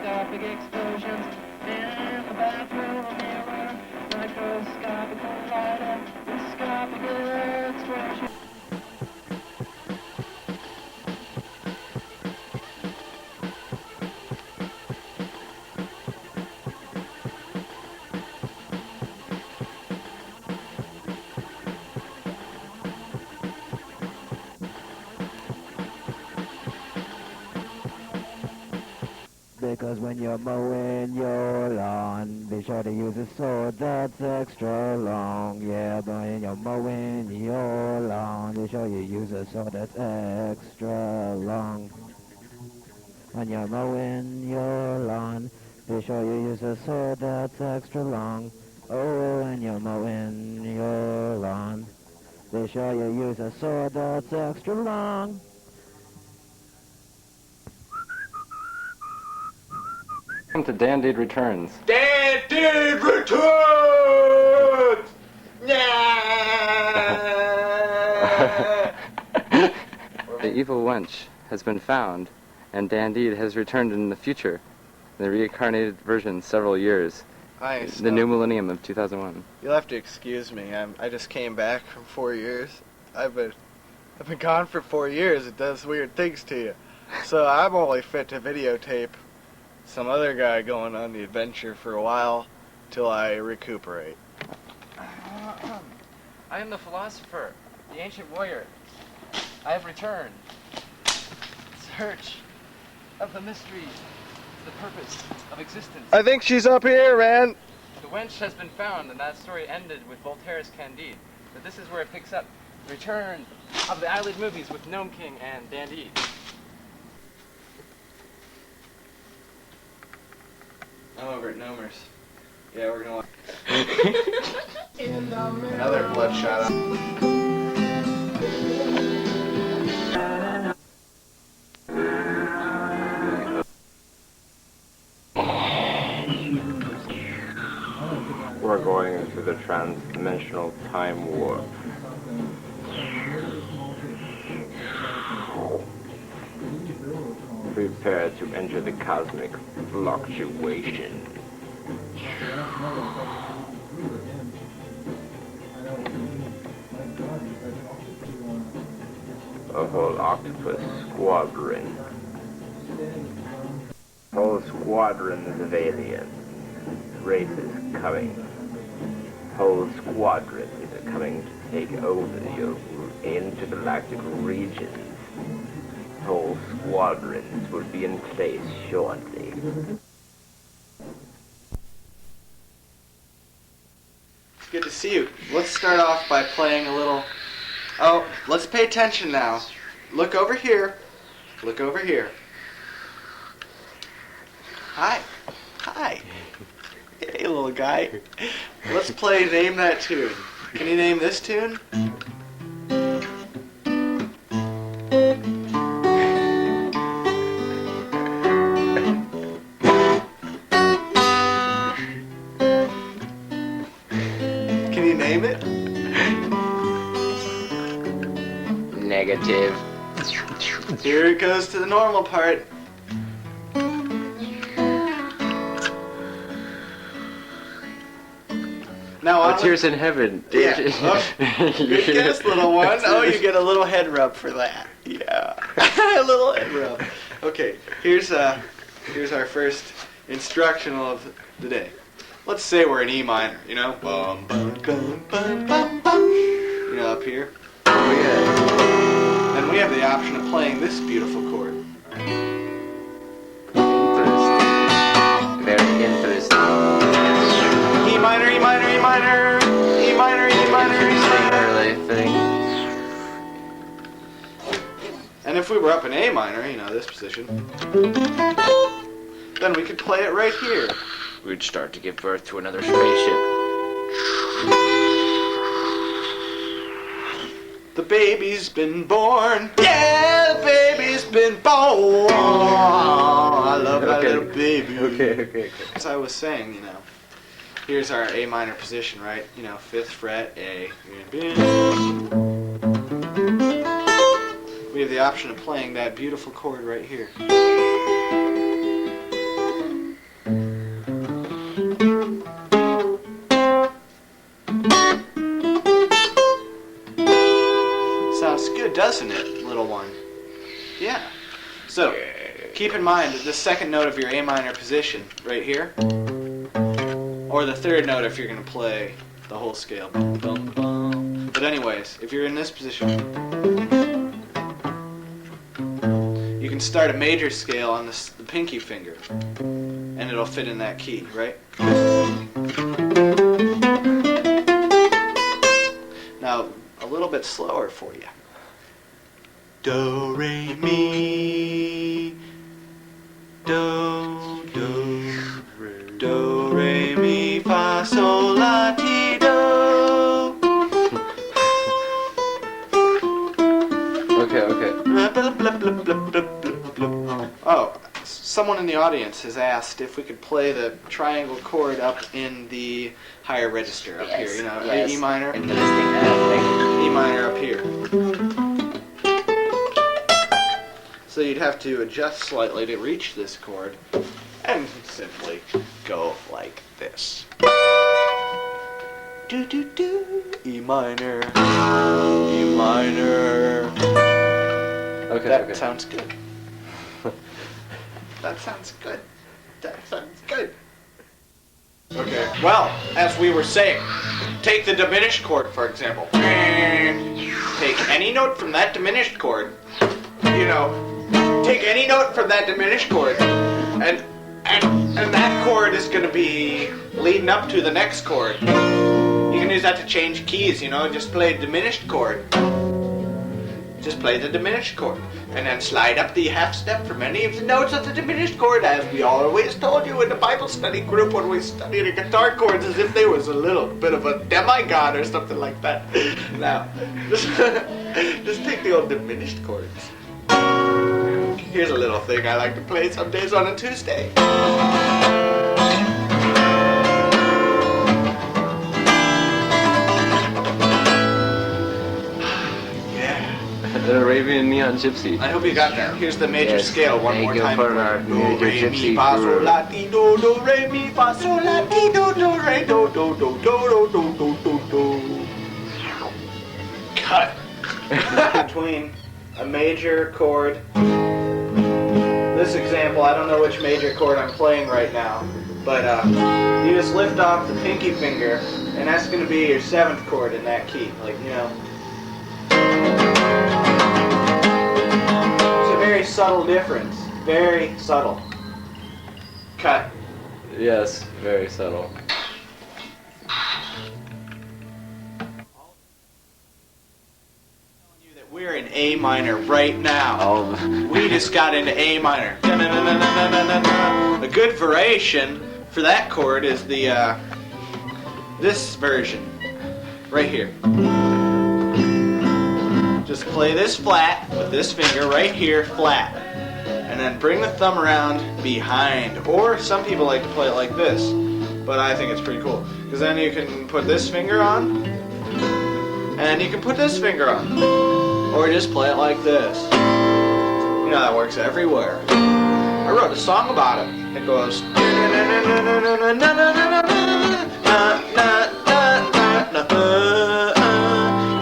microscopic explosions in the bathroom mirror, microscopic collider, microscopic explosion. Because when you're mowing your lawn, be sure to use a sword that's extra long. Yeah, when you're mowing your lawn, be sure you use a sword that's extra long. When you're mowing your lawn, be sure you use a sword that's extra long. Oh, when you're mowing your lawn, be sure you use a sword that's extra long. Welcome to Dandied Returns. Dandied Returns! The evil wench has been found, and Dandied has returned in the future, the reincarnated version several years. The new millennium of 2001. You'll have to excuse me. I just came back from 4 years. I've been gone for 4 years. It does weird things to you. So I'm only fit to videotape some other guy going on the adventure for a while till I recuperate. I am the philosopher, the ancient warrior. I have returned. Search of the mysteries, the purpose of existence. I think she's up here, man. The wench has been found, and that story ended with Voltaire's Candide. But this is where it picks up. The return of the Eyelid Movies with Gnome King and Dandied. I'm over at Gnomers. Yeah, we're gonna another bloodshot. We're going into the trans-dimensional time warp. Prepare to enter the cosmic fluctuation. A whole octopus squadron. Whole squadrons of aliens. Races coming. Whole squadrons are coming to take over your intergalactic regions. Whole squadrons will be in place shortly. It's good to see you. Let's start off by playing a little... Oh, let's pay attention now. Look over here. Look over here. Hi. Hi. Hey, little guy. Let's play Name That Tune. Can you name this tune? Can you name it? Negative. Here it goes to the normal part. Now Tears in Heaven. Yeah. Oh, good guess, little one. Oh, you get a little head rub for that. Yeah. A little head rub. Okay, here's our first instructional of the day. Let's say we're in E minor, you know? Bum, bum, bum, bum, bum, bum. You know, up here. Oh, yeah. Then we have the option of playing this beautiful chord. Very interesting. E minor, E minor, E minor, E minor, E minor, E minor. Early thing. And if we were up in A minor, you know, this position, then we could play it right here. We'd start to give birth to another spaceship. The baby's been born. Yeah, the baby's been born. I love my little baby. Okay. As I was saying, you know, here's our A minor position, right? You know, 5th fret, A. We have the option of playing that beautiful chord right here. Keep in mind that the second note of your A minor position, right here, or the third note if you're going to play the whole scale. Bum, bum, bum. But anyways, if you're in this position, you can start a major scale on the pinky finger, and it'll fit in that key, right? Now, a little bit slower for you. Do, re, mi, do, re, mi, fa, sol, la, ti, do. Okay. Oh, someone in the audience has asked if we could play the triangle chord up in the higher register up here. You know, yes. E minor, Into this thing that E minor up here. So you'd have to adjust slightly to reach this chord, and simply go like this. Do do do, E minor, E minor. Okay. That sounds good. That sounds good. That sounds good. Okay. Well, as we were saying, take the diminished chord for example. Take any note from that diminished chord. You know, take any note from that diminished chord, and that chord is going to be leading up to the next chord. You can use that to change keys. You know, just play a diminished chord. Just play the diminished chord, and then slide up the half step from any of the notes of the diminished chord, as we always told you in the Bible study group when we studied the guitar chords, as if there was a little bit of a demigod or something like that. Now, just take the old diminished chords. Here's a little thing I like to play some days on a Tuesday. The Arabian Neon Gypsy. I hope you got that. Here's the major scale one more time. for our major gypsy brewer. La ti do do re mi fa sol la ti do do re do do do do do do do do. Cut between a major chord. This example, I don't know which major chord I'm playing right now, but you just lift off the pinky finger, and that's going to be your 7th chord in that key. Like, you know. Very subtle difference. Very subtle. Cut. Yes, very subtle. We're in A minor right now. Oh. We just got into A minor. A good variation for that chord is the this version right here. Just play this flat with this finger right here, flat. And then bring the thumb around behind. Or some people like to play it like this. But I think it's pretty cool. Because then you can put this finger on. And you can put this finger on. Or just play it like this. You know, that works everywhere. I wrote a song about it. It goes...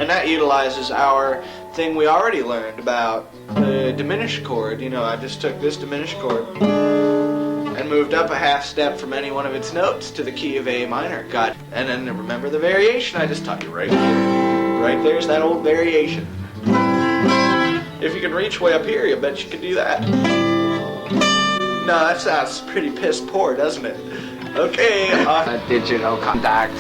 And that utilizes our thing we already learned about the diminished chord. You know, I just took this diminished chord and moved up a half step from any one of its notes to the key of A minor. Got, and then remember the variation I just taught you right here. Right there's that old variation. If you can reach way up here, you bet you can do that. No, that sounds pretty piss poor, doesn't it? Okay. A digital contact.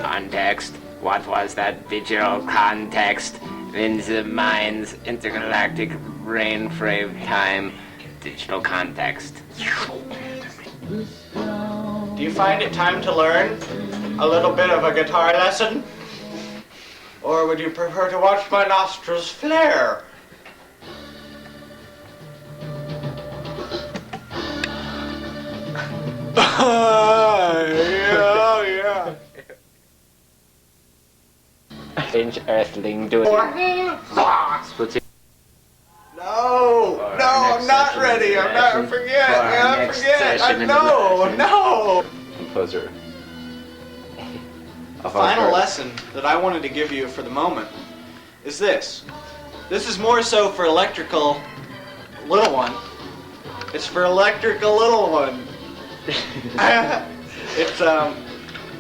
Context. What was that digital context in the mind's intergalactic brain frame time? Digital context. Do you find it time to learn a little bit of a guitar lesson? Or would you prefer to watch my nostrils flare? Yeah. Strange earthling doing. No, I'm not ready. I'm not. Forget. No. Composer. A final lesson that I wanted to give you for the moment is this. This is more so for electrical little one. It's for electrical little one. It's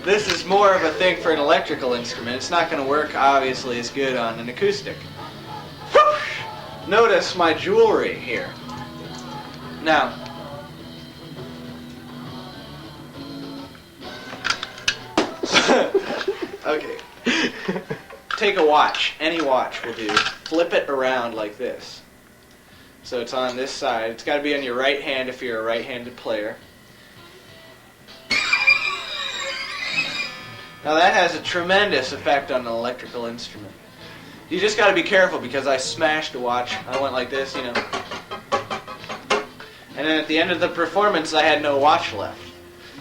this is more of a thing for an electrical instrument. It's not going to work obviously as good on an acoustic. Whoosh! Notice my jewelry here. Now, okay. Take a watch. Any watch will do. Flip it around like this. So it's on this side. It's got to be on your right hand if you're a right-handed player. Now that has a tremendous effect on an electrical instrument. You just got to be careful because I smashed a watch. I went like this, you know. And then at the end of the performance, I had no watch left.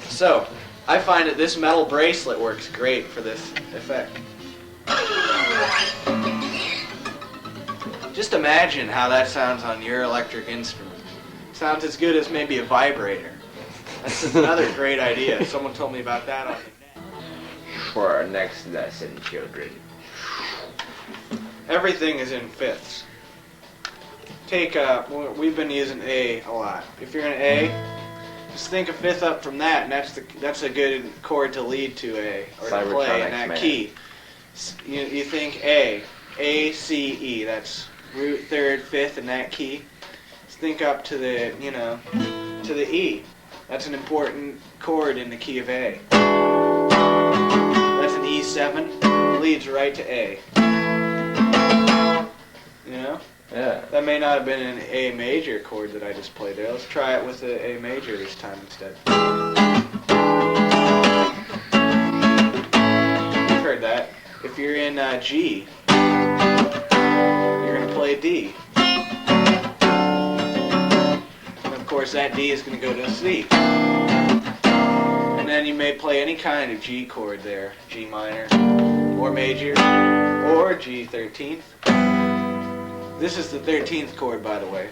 So, I find that this metal bracelet works great for this effect. Just imagine how that sounds on your electric instrument. Sounds as good as maybe a vibrator. That's another great idea. Someone told me about that on the net. For our next lesson, children. Everything is in fifths. Take, we've been using A a lot. If you're in A, just think a fifth up from that, and that's a good chord to lead to A, or to play in that key. You think A, C, E, that's root, third, fifth in that key. Just think up to the, you know, to the E. That's an important chord in the key of A. That's an E7, leads right to A. You know? Yeah. That may not have been an A major chord that I just played there. Let's try it with the A major this time instead. You've heard that. If you're in G, you're going to play D. And of course that D is going to go to C. And then you may play any kind of G chord there. G minor, or major, or G 13th. This is the 13th chord, by the way.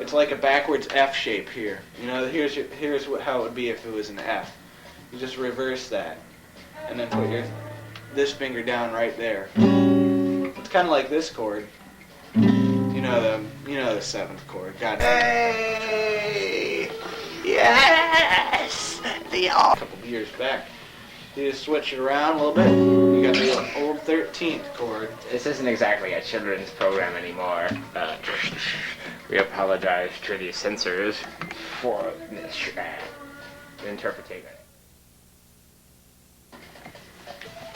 It's like a backwards F shape here. You know, here's how it would be if it was an F. You just reverse that, and then put this finger down right there. It's kind of like this chord. You know the 7th chord. God. Hey, yes, a couple of years back. You just switch it around a little bit. You got the old 13th chord. This isn't exactly a children's program anymore. We apologize to the censors for this interpretation.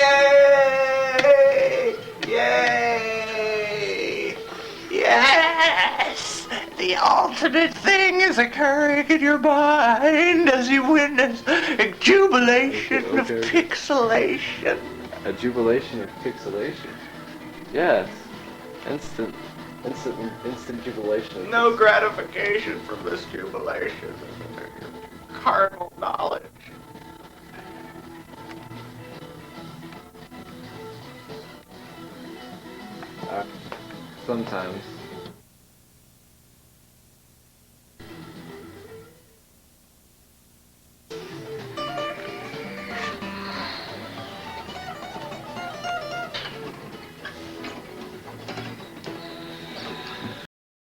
Yay! Yay! Yes! The ultimate thing is occurring in your mind as you witness a jubilation of pixelation. A jubilation of pixelation. Yeah, it's instant jubilation. No gratification from this jubilation. Carnal knowledge. Sometimes.